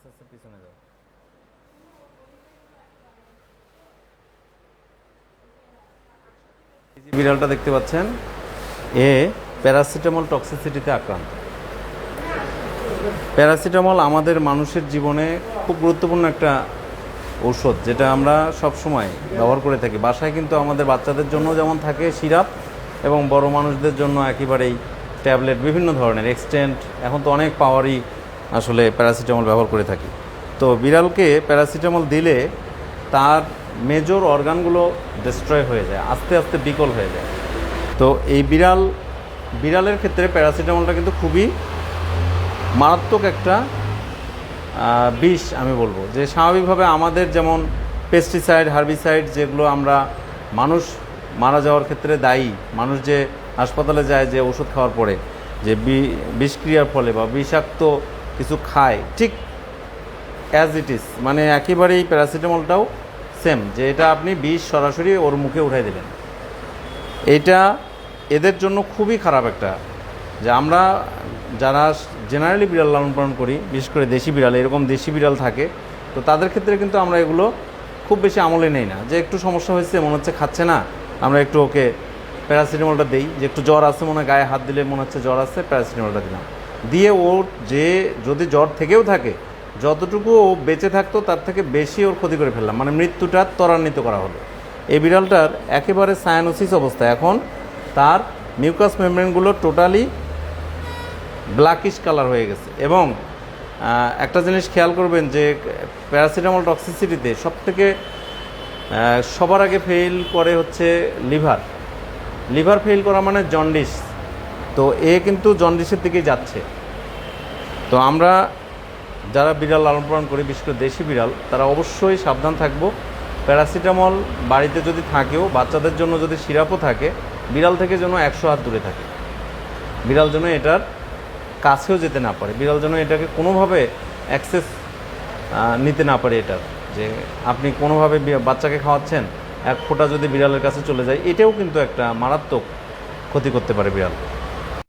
আস্তে আস্তে পিছনে যাও। এই যে বিড়ালটা দেখতে পাচ্ছেন, এ প্যারাসিটামল টক্সিসিটিতে আক্রান্ত। প্যারাসিটামল আমাদের মানুষের জীবনে খুব গুরুত্বপূর্ণ একটা ঔষধ, যেটা আমরা সব সময় ব্যবহার করে থাকি। বাসায় কিন্তু আমাদের বাচ্চাদের জন্য যেমন থাকে সিরাপ, এবং বড় মানুষদের জন্য একেবারেই ট্যাবলেট, বিভিন্ন ধরনের এক্সটেন্ট, এখন তো অনেক পাওয়ারই আসলে প্যারাসিটামল ব্যবহার করে থাকি। তো বিড়ালকে প্যারাসিটামল দিলে তার মেজর অর্গানগুলো ডিস্ট্রয় হয়ে যায়, আস্তে আস্তে বিকল হয়ে যায়। তো এই বিড়ালের ক্ষেত্রে প্যারাসিটামলটা কিন্তু খুবই মারাত্মক একটা বিষ। আমি বলবো যে স্বাভাবিকভাবে আমাদের যেমন পেস্টিসাইড, হার্বিসাইড, যেগুলো আমরা মানুষ মারা যাওয়ার ক্ষেত্রে দায়ী, মানুষ যে হাসপাতালে যায় যে ওষুধ খাওয়ার পরে যে বিষক্রিয়ার ফলে বা বিষাক্ত কিছু খায়, ঠিক অ্যাজ ইট ইজ, মানে একেবারেই প্যারাসিটামলটাও সেম, যে এটা আপনি বিষ সরাসরি ওর মুখে উঠাই দেবেন। এটা এদের জন্য খুবই খারাপ একটা, যে আমরা যারা জেনারেলি বিড়াল লালন পালন করি, বিশেষ করে দেশি বিড়াল, এরকম দেশি বিড়াল থাকে, তো তাদের ক্ষেত্রে কিন্তু আমরা এগুলো খুব বেশি আমলে নেই না। যে একটু সমস্যা হয়েছে, মনে হচ্ছে খাচ্ছে না, আমরা একটু ওকে প্যারাসিটামলটা দিই। যে একটু জ্বর আছে, মনে হয় গায়ে হাত দিলে মনে হচ্ছে জ্বর আছে, প্যারাসিটামলটা দিলাম, দিয়ে ওর যে যদি জ্বর থেকেও থাকে, যতটুকু ও বেঁচে থাকতো তার থেকে বেশি ওর ক্ষতি করে ফেললাম, মানে মৃত্যুটা ত্বরান্বিত করা হলো। এই বিড়ালটার একেবারে সায়ানোসিস অবস্থা, এখন তার মিউকাস মেমব্রেনগুলো টোটালি ব্ল্যাকিশ কালার হয়ে গেছে। এবং একটা জিনিস খেয়াল করবেন যে প্যারাসিটামল টক্সিসিটিতে সবথেকে সবার আগে ফেল করে হচ্ছে লিভার ফেল করা মানে জন্ডিস। তো এ কিন্তু জন্ডিসের দিকেই যাচ্ছে। তো আমরা যারা বিড়াল লালন পালন করি, বিশেষ করে দেশি বিড়াল, তারা অবশ্যই সাবধান থাকবো। প্যারাসিটামল বাড়িতে যদি থাকেও, বাচ্চাদের জন্য যদি সিরাপও থাকে, বিড়াল থেকে যেন 100 হাত দূরে থাকে। বিড়াল যেন এটার কাছেও যেতে না পারে, বিড়াল যেন এটাকে কোনোভাবে অ্যাক্সেস নিতে না পারে এটার। যে আপনি কোনোভাবে বাচ্চাকে খাওয়াচ্ছেন, এক ফোঁটা যদি বিড়ালের কাছে চলে যায়, এটাও কিন্তু একটা মারাত্মক ক্ষতি করতে পারে বিড়াল।